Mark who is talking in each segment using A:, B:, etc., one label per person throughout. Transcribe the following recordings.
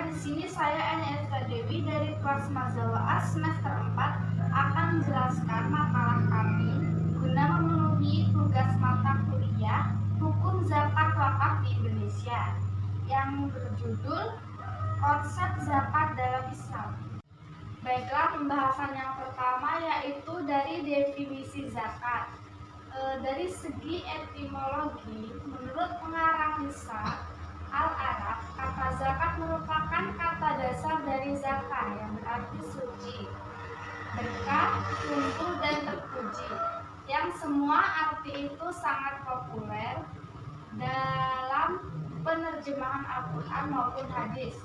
A: di sini saya Ania Dewi dari kelas Mazawa semester 4 akan menjelaskan makalah kami guna memenuhi tugas mata kuliah Hukum Zakat Wakaf di Indonesia yang berjudul Konsep Zakat dalam Islam. Baiklah, pembahasan yang pertama yaitu dari definisi zakat. Dari segi etimologi, menurut pengarang Lisan Al-Arab, kata zakat merupakan kata dasar dari zakat yang berarti suci, berkah, untung, dan terpuji, yang semua arti itu sangat populer dalam penerjemahan Al-Quran maupun hadis.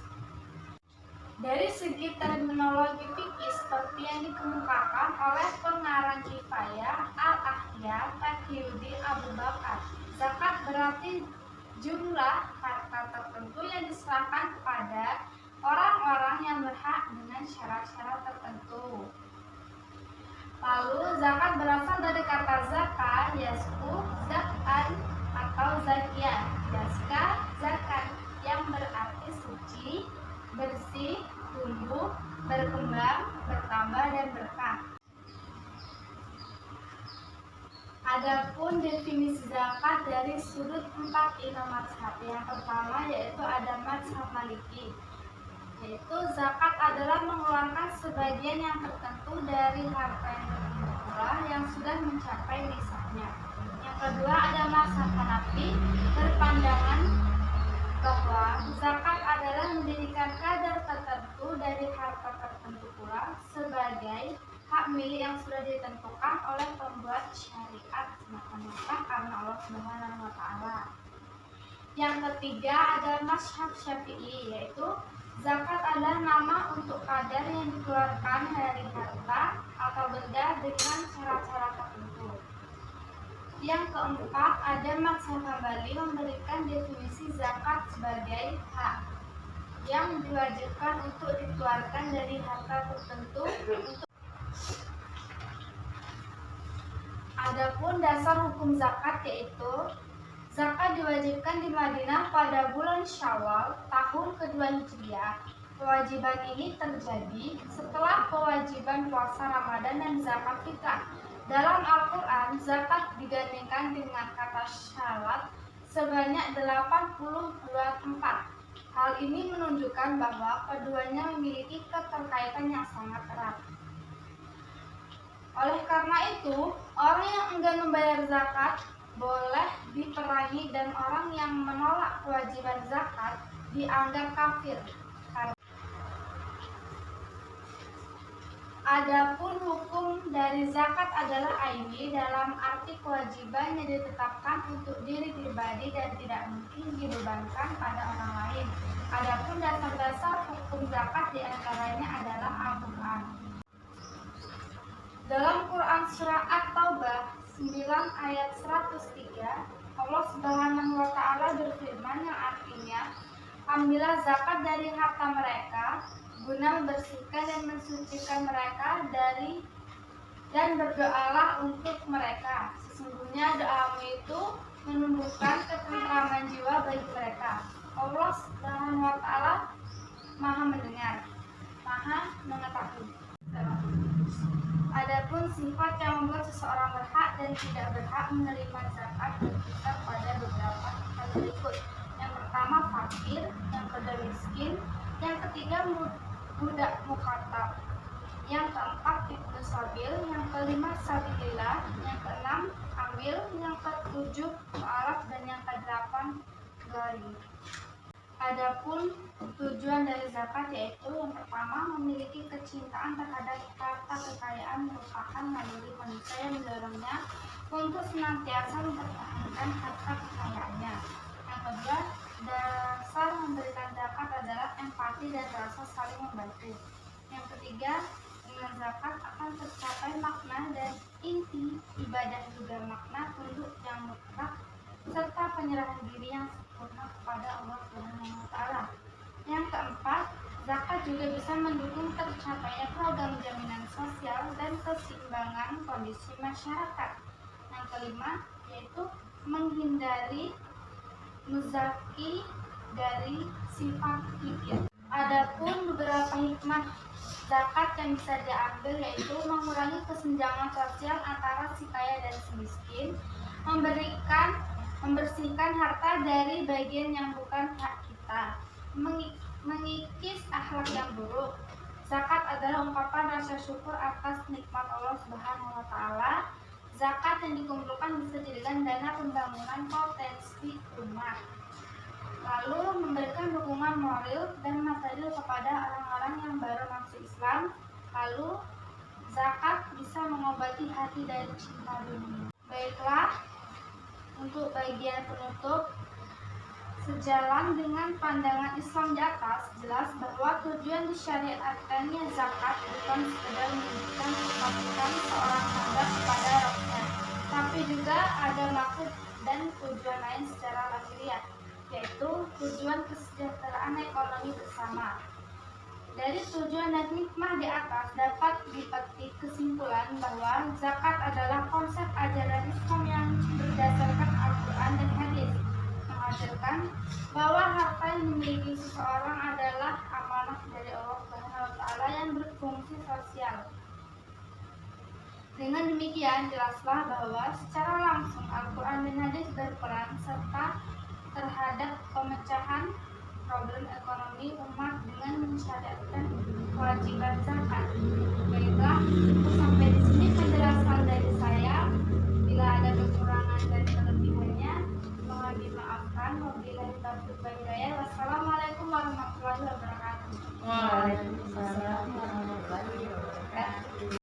A: Dari segi terminologi fikih seperti yang dikemukakan oleh pengarang Kifayah Al-Ahya Taqiyuddin Abu Bakar, zakat berarti jumlah harta tertentu yang diserahkan kepada orang-orang yang berhak dengan syarat-syarat tertentu. Lalu zakat berasal dari kata zakat, yasku, zakat atau zakiyah, yaska, zakat, yang berarti suci, bersih, tumbuh, berkembang, bertambah, dan berkah. Adapun definisi zakat dari sudut 4 imam mazhab, yang pertama yaitu ada mazhab Maliki, yaitu zakat adalah mengeluarkan sebagian yang tertentu dari harta yang berjumlah yang sudah mencapai nisabnya. Yang kedua ada mazhab Hanafi, berpandangan bahwa zakat adalah menjadikan kadar tertentu dari harta tertentu pula sebagai hak milik yang sudah ditentukan oleh pembuat syariat semata-mata karena Allah Subhanahu wa Ta'ala. Yang ketiga adalah mazhab Syafi'i, yaitu zakat adalah nama untuk kadar yang dikeluarkan dari harta atau benda dengan syarat-syarat tertentu. Yang keempat ada mazhab Hambali, memberikan definisi zakat sebagai hak yang diwajibkan untuk dikeluarkan dari harta tertentu. Adapun dasar hukum zakat yaitu zakat diwajibkan di Madinah pada bulan Syawal tahun kedua Hijriah. Kewajiban ini terjadi setelah kewajiban puasa Ramadan dan zakat fitrah. Dalam Al-Quran, zakat digandengkan dengan kata syarat sebanyak 82 tempat. Hal ini menunjukkan bahwa keduanya memiliki keterkaitan yang sangat erat. Oleh karena itu, orang yang enggan membayar zakat boleh diperangi dan orang yang menolak kewajiban zakat dianggap kafir. Adapun hukum dari zakat adalah aini, dalam arti kewajiban yang ditetapkan untuk diri pribadi dan tidak mungkin dibebankan pada orang lain. Adapun dasar-dasar hukum zakat diantaranya adalah Al-Quran. Dalam Quran surah At-Taubah 9 ayat 103, Allah Subhanahu wa Ta'ala berfirman yang artinya, ambillah zakat dari harta mereka guna membersihkan dan mensucikan mereka dari, dan berdoalah untuk mereka. Sesungguhnya doamu itu menumbuhkan ketentraman jiwa bagi mereka. Allah Subhanahu wa Ta'ala Maha mendengar, Maha mengetahui. Adapun sifat yang membuat seseorang berhak dan tidak berhak menerima zakat berkisar pada beberapa hal berikut. Yang pertama fakir, yang kedua miskin, yang ketiga budak mukhatab, yang keempat ibnu sabil, yang kelima sabilillah, yang keenam amil, yang ketujuh mu'alaf, dan yang kedelapan gharib. Adapun tujuan dari zakat yaitu yang pertama memiliki kecintaan terhadap harta kekayaan merupakan naluri manusia yang mendorongnya untuk senantiasa mempertahankan harta kekayaannya. Yang kedua, dasar memberikan zakat adalah empati dan rasa saling membantu. Yang ketiga, dengan zakat akan tercapai makna dan inti ibadah juga makna tunduk yang mutlak serta penyerahan diri yang sempurna kepada Allah Subhanahu wa Ta'ala. Yang keempat, zakat juga bisa mendukung tercapainya program jaminan sosial dan keseimbangan kondisi masyarakat. Yang kelima, yaitu menghindari muzaki dari sifat kibir. Adapun beberapa hikmah zakat yang bisa diambil yaitu mengurangi kesenjangan sosial antara si kaya dan si miskin, membersihkan harta dari bagian yang bukan hak kita, mengikis akhlak yang buruk. Zakat adalah ungkapan rasa syukur atas nikmat Allah Subhanahu wa taala. Zakat yang dikumpulkan bisa dijadikan dana pembangunan potensi rumah. Lalu memberikan dukungan moral dan material kepada orang-orang yang baru masuk Islam. Lalu zakat bisa mengobati hati dari cinta dunia. Baiklah, untuk bagian penutup, sejalan dengan pandangan Islam di atas, jelas bahwa tujuan disyariatkannya zakat bukan sekedar menunjukkan kepatuhan seorang hamba kepada Rabbnya, tapi juga ada maksud dan tujuan lain secara lahiriah, yaitu tujuan kesejahteraan ekonomi bersama. Dari tujuan dan hikmah di atas dapat dipetik kesimpulan bahwa zakat adalah konsep ajaran Islam yang berdasarkan Al-Quran dan hadis, mengajarkan bahwa harta yang dimiliki seseorang adalah amanah dari Allah Subhanahu wa taala yang berfungsi sosial. Dengan demikian, jelaslah bahwa secara langsung Al-Quran dan hadis berperan serta terhadap pemecahan problem ekonomi umat dengan mensyariatkan kewajiban zakat. Baiklah, sampai di sini